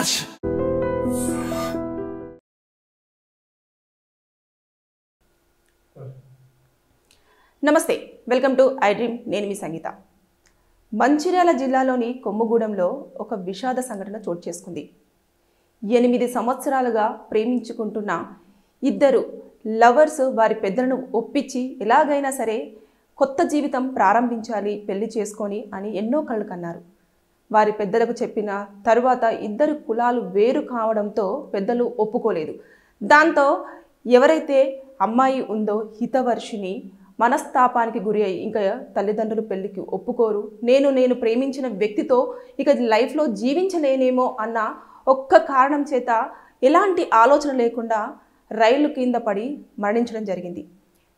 Raj. నమస్తే, welcome to I dream. నేను మీ సంగీత. మంచిర్యాల జిల్లాలోని కొమ్ముగూడెంలో ఒక విషాద సంఘటన చోటు చేసుకుంది. 8 సంవత్సరాలుగా ప్రేమించుకుంటున్న ఇద్దరు లవర్స్ వారి పెద్దలను ఒప్పించి ఎలాగైనా సరే కొత్త జీవితం ప్రారంభించాలి, పెళ్లి చేసుకొని అని ఎన్నో కళ్ళు కన్నారు. వారి పెద్దలకు చెప్పిన తరువాత ఇద్దరు కులాలు వేరు కావడంతో పెద్దలు ఒప్పుకోలేదు. దాంతో ఎవరైతే అమ్మాయి ఉందో హితవర్షిని మనస్తాపానికి గురి అయ్యి ఇంకా తల్లిదండ్రులు పెళ్లికి ఒప్పుకోరు, నేను ప్రేమించిన వ్యక్తితో ఇక లైఫ్లో జీవించలేనేమో అన్న ఒక్క కారణం చేత ఎలాంటి ఆలోచన లేకుండా రైలు కింద పడి మరణించడం జరిగింది.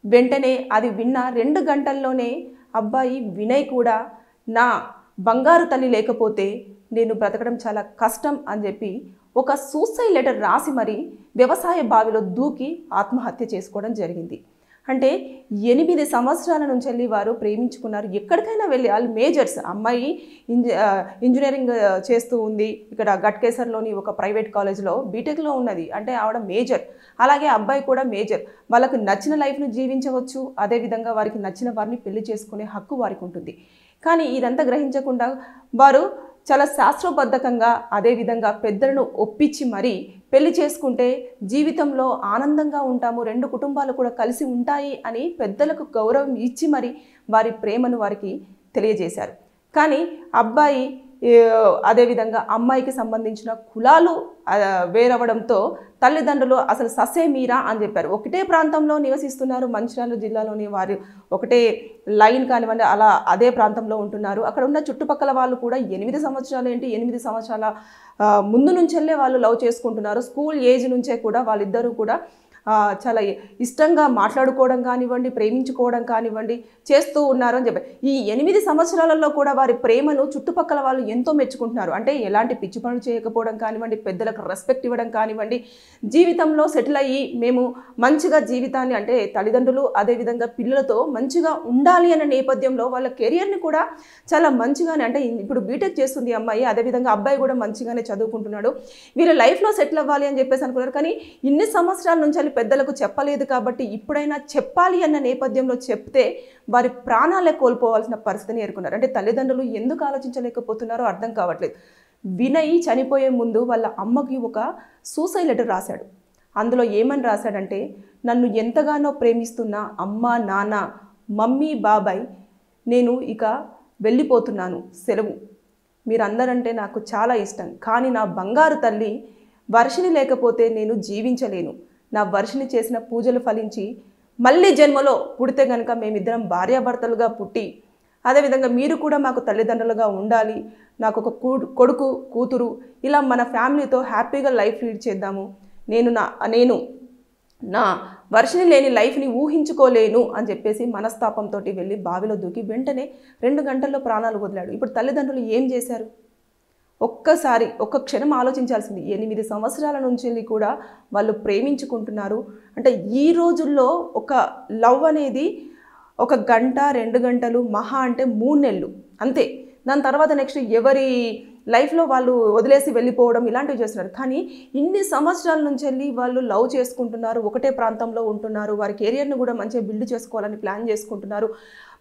వెంటనే అది విన్న 2 గంటల్లోనే అబ్బాయి వినయ్ కూడా నా బంగారు తల్లి లేకపోతే నేను బ్రతకడం చాలా కష్టం అని చెప్పి ఒక సూసైడ్ లెటర్ రాసి మరి వ్యవసాయ బావిలో దూకి ఆత్మహత్య చేసుకోవడం జరిగింది. అంటే 8 సంవత్సరాల నుంచి వెళ్ళి వారు ప్రేమించుకున్నారు. ఎక్కడికైనా వెళ్ళి వాళ్ళు మేజర్స్. అమ్మాయి ఇంజనీరింగ్ చేస్తూ ఉంది, ఇక్కడ గట్కేసర్లోని ఒక ప్రైవేట్ కాలేజ్లో బీటెక్లో ఉన్నది. అంటే ఆవిడ మేజర్, అలాగే అబ్బాయి కూడా మేజర్. వాళ్ళకు నచ్చిన లైఫ్ను జీవించవచ్చు, అదేవిధంగా వారికి నచ్చిన వారిని పెళ్లి చేసుకునే హక్కు వారికి ఉంటుంది. కానీ ఇదంతా గ్రహించకుండా వారు చాలా శాస్త్రోబద్ధకంగా అదేవిధంగా పెద్దలను ఒప్పించి మరీ పెళ్లి చేసుకుంటే జీవితంలో ఆనందంగా ఉంటాము, 2 కుటుంబాలు కూడా కలిసి ఉంటాయి అని పెద్దలకు గౌరవం ఇచ్చి మరి వారి ప్రేమను వారికి తెలియజేశారు. కానీ అబ్బాయి అదేవిధంగా అమ్మాయికి సంబంధించిన కులాలు వేరవడంతో తల్లిదండ్రులు అసలు ససే మీరా అని చెప్పారు. ఒకటే ప్రాంతంలో నివసిస్తున్నారు, మంచిర్యాల జిల్లాలోని వారు ఒకటే లైన్ కానివ్వండి అలా అదే ప్రాంతంలో ఉంటున్నారు. అక్కడ ఉన్న చుట్టుపక్కల వాళ్ళు కూడా 8 సంవత్సరాలు ఏంటి, 8 సంవత్సరాల ముందు నుంచెల్లే వాళ్ళు లవ్ చేసుకుంటున్నారు. స్కూల్ ఏజ్ నుంచే కూడా వాళ్ళిద్దరూ కూడా చాలా ఇష్టంగా మాట్లాడుకోవడం కానివ్వండి, ప్రేమించుకోవడం కానివ్వండి చేస్తూ ఉన్నారు అని చెప్పారు. ఈ 8 సంవత్సరాలలో కూడా వారి ప్రేమను చుట్టుపక్కల వాళ్ళు ఎంతో మెచ్చుకుంటున్నారు. అంటే ఎలాంటి పిచ్చి పనులు చేయకపోవడం కానివ్వండి, పెద్దలకు రెస్పెక్ట్ ఇవ్వడం కానివ్వండి, జీవితంలో సెటిల్ అయ్యి మేము మంచిగా జీవితాన్ని అంటే తల్లిదండ్రులు అదేవిధంగా పిల్లలతో మంచిగా ఉండాలి అనే నేపథ్యంలో వాళ్ళ కెరియర్ని కూడా చాలా మంచిగానే అంటే ఇప్పుడు బీటెక్ చేస్తుంది అమ్మాయి, అదేవిధంగా అబ్బాయి కూడా మంచిగానే చదువుకుంటున్నాడు. వీళ్ళ లైఫ్లో సెటిల్ అవ్వాలి అని చెప్పేసి అనుకున్నారు. కానీ ఇన్ని సంవత్సరాల నుంచి పెద్దలకు చెప్పలేదు కాబట్టి ఇప్పుడైనా చెప్పాలి అన్న నేపథ్యంలో చెప్తే వారి ప్రాణాలే కోల్పోవాల్సిన పరిస్థితిని ఎదుర్కొన్నారు. అంటే తల్లిదండ్రులు ఎందుకు ఆలోచించలేకపోతున్నారో అర్థం కావట్లేదు. వినయ్ చనిపోయే ముందు వాళ్ళ అమ్మకి ఒక సూసైడ్ లెటర్ రాశాడు. అందులో ఏమని రాశాడంటే, నన్ను ఎంతగానో ప్రేమిస్తున్న అమ్మ నాన్న మమ్మీ బాబాయ్ నేను ఇక వెళ్ళిపోతున్నాను, సెలవు. మీరందరంటే నాకు చాలా ఇష్టం, కానీ నా బంగారు తల్లి వర్షిని లేకపోతే నేను జీవించలేను. నా వర్షిని చేసిన పూజలు ఫలించి మళ్ళీ జన్మలో పుడితే కనుక మేమిద్దరం భార్యాభర్తలుగా పుట్టి అదేవిధంగా మీరు కూడా మాకు తల్లిదండ్రులుగా ఉండాలి, నాకు ఒక కొడుకు కూతురు, ఇలా మన ఫ్యామిలీతో హ్యాపీగా లైఫ్ లీడ్ చేద్దాము. నేను నా వర్షిని లేని లైఫ్ని ఊహించుకోలేను అని చెప్పేసి మనస్తాపంతో వెళ్ళి బావిలో దూకి వెంటనే 2 గంటల్లో ప్రాణాలు వదిలాడు. ఇప్పుడు తల్లిదండ్రులు ఏం చేశారు? ఒక్క క్షణం ఆలోచించాల్సింది. 8 సంవత్సరాల నుంచి కూడా వాళ్ళు ప్రేమించుకుంటున్నారు. అంటే ఈ రోజుల్లో ఒక లవ్ అనేది 1 గంట 2 గంటలు మహా అంటే 3 నెలలు అంతే. దాని తర్వాత నెక్స్ట్ ఎవరి లైఫ్లో వాళ్ళు వదిలేసి వెళ్ళిపోవడం ఇలాంటివి చేస్తున్నారు. కానీ ఇన్ని సంవత్సరాల నుంచి వెళ్ళి వాళ్ళు లవ్ చేసుకుంటున్నారు, ఒకటే ప్రాంతంలో ఉంటున్నారు, వారి కెరియర్ని కూడా మంచిగా బిల్డ్ చేసుకోవాలని ప్లాన్ చేసుకుంటున్నారు.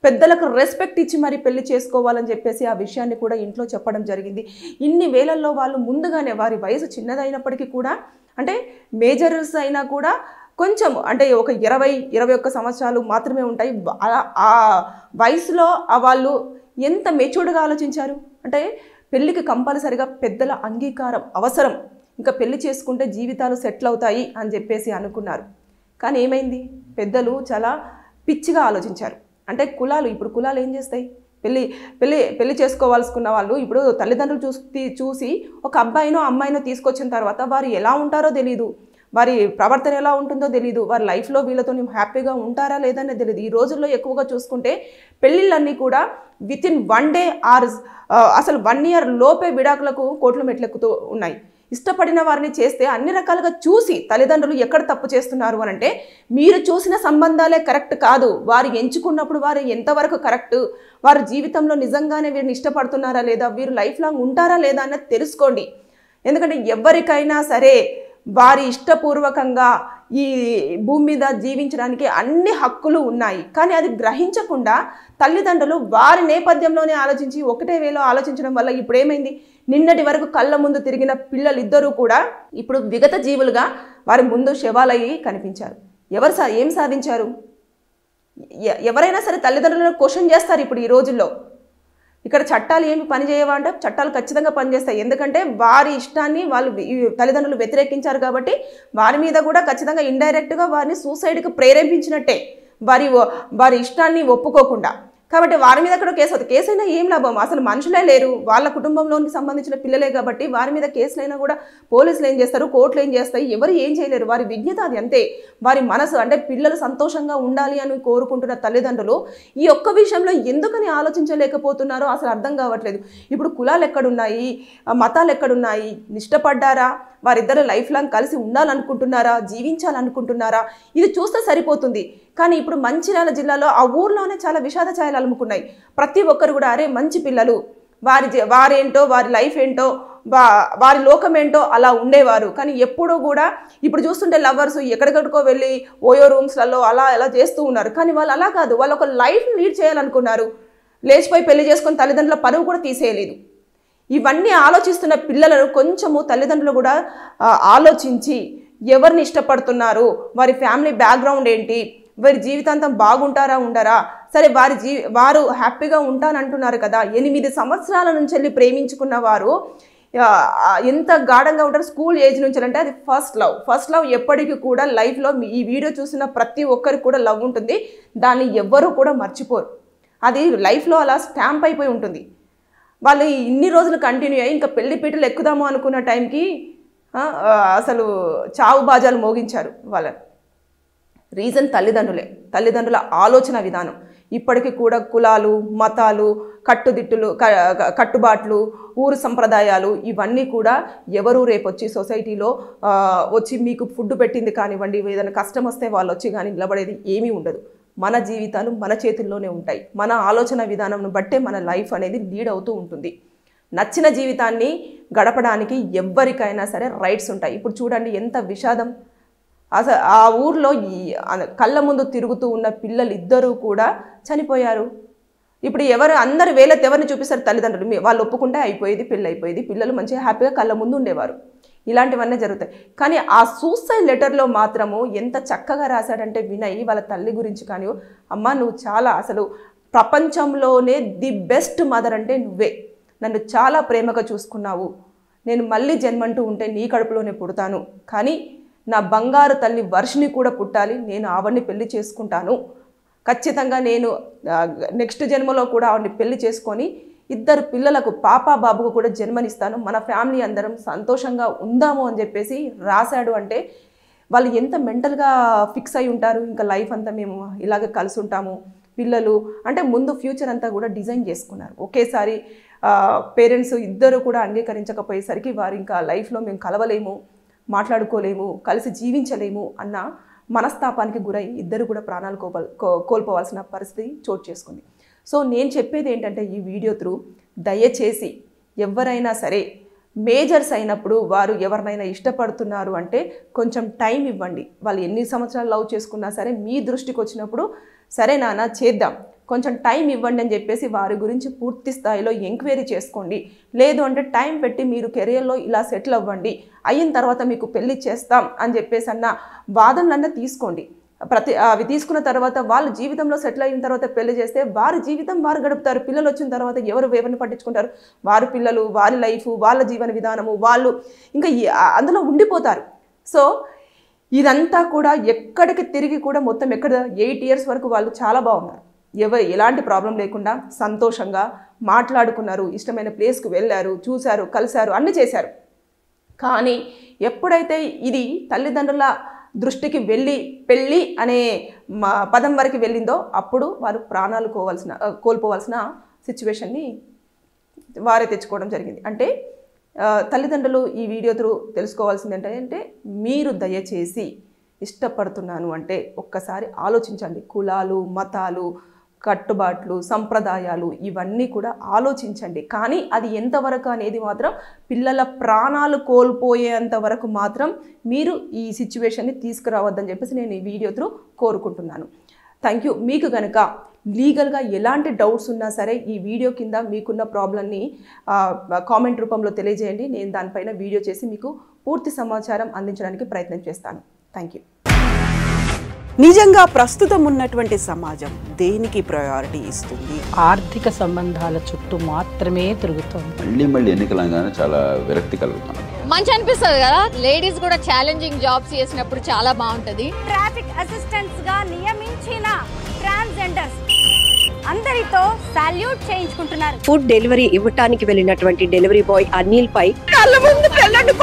పెద్దలకు రెస్పెక్ట్ ఇచ్చి మరి పెళ్లి చేసుకోవాలని చెప్పేసి ఆ విషయాన్ని కూడా ఇంట్లో చెప్పడం జరిగింది. ఇన్ని వేలల్లో వాళ్ళు ముందుగానే వారి వయసు చిన్నదైనప్పటికీ కూడా అంటే మేజర్స్ అయినా కూడా కొంచెం అంటే ఒక 20-21 సంవత్సరాలు మాత్రమే ఉంటాయి. ఆ వయసులో వాళ్ళు ఎంత మెచ్యూర్డ్గా ఆలోచించారు అంటే పెళ్ళికి కంపల్సరిగా పెద్దల అంగీకారం అవసరం, ఇంకా పెళ్లి చేసుకుంటే జీవితాలు సెటిల్ అవుతాయి అని చెప్పేసి అనుకున్నారు. కానీ ఏమైంది? పెద్దలు చాలా పిచ్చిగా ఆలోచించారు. అంటే ఇప్పుడు కులాలు ఏం చేస్తాయి? పెళ్లి చేసుకోవాల్సుకున్న వాళ్ళు ఇప్పుడు తల్లిదండ్రులు చూసి ఒక అబ్బాయినో అమ్మాయినో తీసుకొచ్చిన తర్వాత వారు ఎలా ఉంటారో తెలీదు, వారి ప్రవర్తన ఎలా ఉంటుందో తెలీదు, వారి లైఫ్లో వీళ్ళతో హ్యాపీగా ఉంటారా లేదనే తెలియదు. ఈ రోజుల్లో ఎక్కువగా చూసుకుంటే పెళ్ళిళ్ళన్నీ కూడా వితిన్ 1 డే ఆర్ అసలు 1 ఇయర్ లోపే విడాకులకు కోట్లు మెట్లెక్కుతూ ఉన్నాయి. ఇష్టపడిన వారిని చేస్తే అన్ని రకాలుగా చూసి తల్లిదండ్రులు ఎక్కడ తప్పు చేస్తున్నారు అని అంటే మీరు చూసిన సంబంధాలే కరెక్ట్ కాదు, వారు ఎంచుకున్నప్పుడు వారు ఎంతవరకు కరెక్ట్, వారి జీవితంలో నిజంగానే వీరిని ఇష్టపడుతున్నారా లేదా, వీరు లైఫ్ లాంగ్ ఉంటారా లేదా అన్నది తెలుసుకోండి. ఎందుకంటే ఎవరికైనా సరే వారి ఇష్టపూర్వకంగా ఈ భూమి మీద జీవించడానికి అన్ని హక్కులు ఉన్నాయి. కానీ అది గ్రహించకుండా తల్లిదండ్రులు వారి నేపథ్యంలోనే ఆలోచించి ఒకటే వేలో ఆలోచించడం వల్ల ఇప్పుడు ఏమైంది, నిన్నటి వరకు కళ్ళ ముందు తిరిగిన పిల్లలిద్దరూ కూడా ఇప్పుడు విగత జీవులుగా వారి ముందు శవాలయ్యి కనిపించారు. ఏం సాధించారు? ఎవరైనా సరే తల్లిదండ్రులను క్వశ్చన్ చేస్తారు ఇప్పుడు ఈ రోజుల్లో. ఇక్కడ చట్టాలు ఏమి పని చేయవా అంటే చట్టాలు ఖచ్చితంగా పనిచేస్తాయి. ఎందుకంటే వారి ఇష్టాన్ని వాళ్ళు తల్లిదండ్రులు వ్యతిరేకించారు కాబట్టి వారి మీద కూడా ఖచ్చితంగా ఇండైరెక్ట్గా వారిని సూసైడ్కి ప్రేరేపించినట్టే, వారి ఇష్టాన్ని ఒప్పుకోకుండా. కాబట్టి వారి మీద కూడా కేసు అవుతుంది. కేసు అయినా ఏం లాభం, అసలు మనుషులే లేరు, వాళ్ళ కుటుంబంలోనికి సంబంధించిన పిల్లలే కాబట్టి వారి మీద కేసులైనా కూడా పోలీసులు ఏం చేస్తారు, కోర్టులు ఏం చేస్తాయి, ఎవరు ఏం చేయలేరు. వారి విజ్ఞత అది అంతే. వారి మనసు అంటే పిల్లలు సంతోషంగా ఉండాలి అని కోరుకుంటున్న తల్లిదండ్రులు ఈ ఒక్క విషయంలో ఎందుకని ఆలోచించలేకపోతున్నారో అసలు అర్థం కావట్లేదు. ఇప్పుడు కులాలు ఎక్కడున్నాయి, మతాలు ఎక్కడున్నాయి, ఇష్టపడ్డారా, వారిద్దరు లైఫ్ లాంగ్ కలిసి ఉండాలనుకుంటున్నారా, జీవించాలనుకుంటున్నారా, ఇది చూస్తే సరిపోతుంది. కానీ ఇప్పుడు మంచిర్యాల జిల్లాలో ఆ ఊర్లోనే చాలా విషాద ఛాయలు అలుముకున్నాయి. ప్రతి ఒక్కరు కూడా అరే మంచి పిల్లలు, వారేంటో వారి లైఫ్ ఏంటో వారి లోకం ఏంటో అలా ఉండేవారు. కానీ ఎప్పుడూ కూడా ఇప్పుడు చూస్తుంటే లవర్స్ ఎక్కడికడికో వెళ్ళి ఓయో రూమ్స్లలో అలా ఎలా చేస్తూ ఉన్నారు. కానీ వాళ్ళు అలా కాదు, వాళ్ళు ఒక లైఫ్ లీడ్ చేయాలనుకున్నారు. లేచిపోయి పెళ్లి చేసుకొని తల్లిదండ్రుల పరువు కూడా తీసేయలేదు. ఇవన్నీ ఆలోచిస్తున్న పిల్లలను కొంచెము తల్లిదండ్రులు కూడా ఆలోచించి ఎవరిని ఇష్టపడుతున్నారు, వారి ఫ్యామిలీ బ్యాక్గ్రౌండ్ ఏంటి, వారి జీవితాంతం బాగుంటారా ఉండరా, సరే వారు హ్యాపీగా ఉంటానంటున్నారు కదా. 8 సంవత్సరాల నుంచి వెళ్ళి ప్రేమించుకున్న వారు ఎంత గాఢంగా ఉంటారు స్కూల్ ఏజ్ నుంచి అంటే అది ఫస్ట్ లవ్ ఎప్పటికీ కూడా లైఫ్లో ఈ వీడియో చూసిన ప్రతి ఒక్కరికి కూడా లవ్ ఉంటుంది. దాన్ని ఎవ్వరూ కూడా మర్చిపోరు. అది లైఫ్లో అలా స్టాంప్ అయిపోయి ఉంటుంది. వాళ్ళు ఇన్ని రోజులు కంటిన్యూ అయ్యి ఇంకా పెళ్లి పీటలు ఎక్కుదాము అనుకున్న టైంకి అసలు చావు బాజాలు మోగించారు వాళ్ళని. రీజన్ తల్లిదండ్రుల ఆలోచన విధానం. ఇప్పటికీ కూడా కులాలు, మతాలు, కట్టుబాట్లు, ఊరు సంప్రదాయాలు ఇవన్నీ కూడా ఎవరు రేపు వచ్చి సొసైటీలో వచ్చి మీకు ఫుడ్ పెట్టింది కానివ్వండి, ఏదైనా కష్టం వస్తే వాళ్ళు వచ్చి కానీ నిలబడేది ఏమీ ఉండదు. మన జీవితాలు మన చేతుల్లోనే ఉంటాయి. మన ఆలోచన విధానం బట్టే మన లైఫ్ అనేది లీడ్ అవుతూ ఉంటుంది. నచ్చిన జీవితాన్ని గడపడానికి ఎవ్వరికైనా సరే రైట్స్ ఉంటాయి. ఇప్పుడు చూడండి ఎంత విషాదం. అసలు ఆ ఊర్లో కళ్ళ ముందు తిరుగుతూ ఉన్న పిల్లలిద్దరూ కూడా చనిపోయారు. ఇప్పుడు అందరు వేలెత్తి ఎవరిని చూపిస్తారు? తల్లిదండ్రులు. వాళ్ళు ఒప్పుకుంటే అయిపోయేది, పెళ్ళి అయిపోయేది, పిల్లలు మంచిగా హ్యాపీగా కళ్ళ ముందు ఉండేవారు. ఇలాంటివన్నీ జరుగుతాయి. కానీ ఆ సూసైడ్ లెటర్లో మాత్రము ఎంత చక్కగా రాశాడంటే వినయ్ వాళ్ళ తల్లి గురించి కానీ, అమ్మ నువ్వు చాలా అసలు ప్రపంచంలోనే ది బెస్ట్ మదర్ అంటే నువ్వే, నన్ను చాలా ప్రేమగా చూసుకున్నావు, నేను మళ్ళీ జన్మంటూ ఉంటే నీ కడుపులోనే పుడతాను, కానీ నా బంగారు తల్లి వర్షిని కూడా పుట్టాలి, నేను ఆవిడ్ని పెళ్లి చేసుకుంటాను, ఖచ్చితంగా నేను నెక్స్ట్ జన్మలో కూడా ఆవిడ్ని పెళ్లి చేసుకొని ఇద్దరు పిల్లలకు పాప బాబుకు కూడా జన్మనిస్తాను, మన ఫ్యామిలీ అందరం సంతోషంగా ఉందాము అని చెప్పేసి రాశాడు. అంటే వాళ్ళు ఎంత మెంటల్గా ఫిక్స్ అయి ఉంటారు, ఇంకా లైఫ్ అంతా మేము ఇలాగే కలిసి ఉంటాము, పిల్లలు అంటే ముందు ఫ్యూచర్ అంతా కూడా డిజైన్ చేసుకున్నారు. ఒకేసారి పేరెంట్స్ ఇద్దరు కూడా అంగీకరించకపోయేసరికి వారు ఇంకా లైఫ్లో మేము కలవలేము, మాట్లాడుకోలేము, కలిసి జీవించలేము అన్న మనస్తాపానికి గురై ఇద్దరు కూడా ప్రాణాలు కోల్పోవాల్సిన పరిస్థితి చోటు చేసుకుంది. సో నేను చెప్పేది ఏంటంటే ఈ వీడియో త్రూ దయచేసి ఎవరైనా సరే మేజర్స్ అయినప్పుడు వారు ఎవరినైనా ఇష్టపడుతున్నారు అంటే కొంచెం టైం ఇవ్వండి. వాళ్ళు ఎన్ని సంవత్సరాలు లవ్ చేసుకున్నా సరే మీ దృష్టికి వచ్చినప్పుడు సరే నాన్న చేద్దాం, కొంచెం టైం ఇవ్వండి అని చెప్పేసి వారి గురించి పూర్తి స్థాయిలో ఎంక్వైరీ చేసుకోండి. లేదు అంటే టైం పెట్టి మీరు కెరియర్లో ఇలా సెటిల్ అవ్వండి, అయిన తర్వాత మీకు పెళ్లి చేస్తాం అని చెప్పేసి అన్న వాదనలన్నా తీసుకోండి. అవి తీసుకున్న తర్వాత వాళ్ళ జీవితంలో సెటిల్ అయిన తర్వాత పెళ్లి చేస్తే వారి జీవితం వారు గడుపుతారు. పిల్లలు వచ్చిన తర్వాత ఎవరిని పట్టించుకుంటారు? వారి పిల్లలు, వారి లైఫ్, వాళ్ళ జీవన విధానము, వాళ్ళు ఇంకా అందులో ఉండిపోతారు. సో ఇదంతా కూడా ఎక్కడికి తిరిగి కూడా మొత్తం 8 years వరకు వాళ్ళు చాలా బాగున్నారు, ఎలాంటి ప్రాబ్లం లేకుండా సంతోషంగా మాట్లాడుకున్నారు, ఇష్టమైన ప్లేస్కి వెళ్ళారు, చూశారు, కలిశారు, అన్నీ చేశారు. కానీ ఎప్పుడైతే ఇది తల్లిదండ్రుల దృష్టికి వెళ్ళి పెళ్ళి అనే పదం వరకు వెళ్ళిందో అప్పుడు వారు ప్రాణాలు కోల్పోవాల్సిన సిచ్యువేషన్ని వారే తెచ్చుకోవడం జరిగింది. అంటే తల్లిదండ్రులు ఈ వీడియో త్రూ తెలుసుకోవాల్సింది ఏంటంటే మీరు దయచేసి ఇష్టపడుతున్నాను అంటే ఒక్కసారి ఆలోచించండి. కులాలు, మతాలు, కట్టుబాట్లు, సంప్రదాయాలు ఇవన్నీ కూడా ఆలోచించండి. కానీ అది ఎంతవరకు అనేది మాత్రం పిల్లల ప్రాణాలు కోల్పోయేంత వరకు మాత్రం మీరు ఈ సిచ్యువేషన్ని తీసుకురావద్దని చెప్పేసి నేను ఈ వీడియో త్రూ కోరుకుంటున్నాను. Thank you. మీకు కనుక లీగల్గా ఎలాంటి డౌట్స్ ఉన్నా సరే ఈ వీడియో కింద మీకున్న ప్రాబ్లమ్ని కామెంట్ రూపంలో తెలియజేయండి. నేను దానిపైన వీడియో చేసి మీకు పూర్తి సమాచారం అందించడానికి ప్రయత్నం చేస్తాను. Thank you. నిజంగా ప్రస్తుతం ఉన్నటువంటి సమాజం దేనికి ప్రయారిటీ ఇస్తుంది? ఆర్థిక సంబంధాల చుట్టూ మాత్రమే తిరుగుతుంది. మళ్ళీ ఎన్నికలంగానే చాలా విరక్తి కలుగుతాం. మంచి అనిపిస్తుంది కదా, లేడీస్ కూడా ఛాలెంజింగ్ జాబ్స్ చేసినప్పుడు చాలా బాగుంటది. ట్రాఫిక్ అసిస్టెంట్స్ గా నియమించిన ట్రాన్స్జెండర్స్ అందరితో సాల్యూట్ చేయించుకుంటున్నారు. ఫుడ్ డెలివరీ ఇవ్వటానికి వెళ్ళినటువంటి డెలివరీ బాయ్ అనిల్ పై కళ్ళ ముందు పెళ్ళండి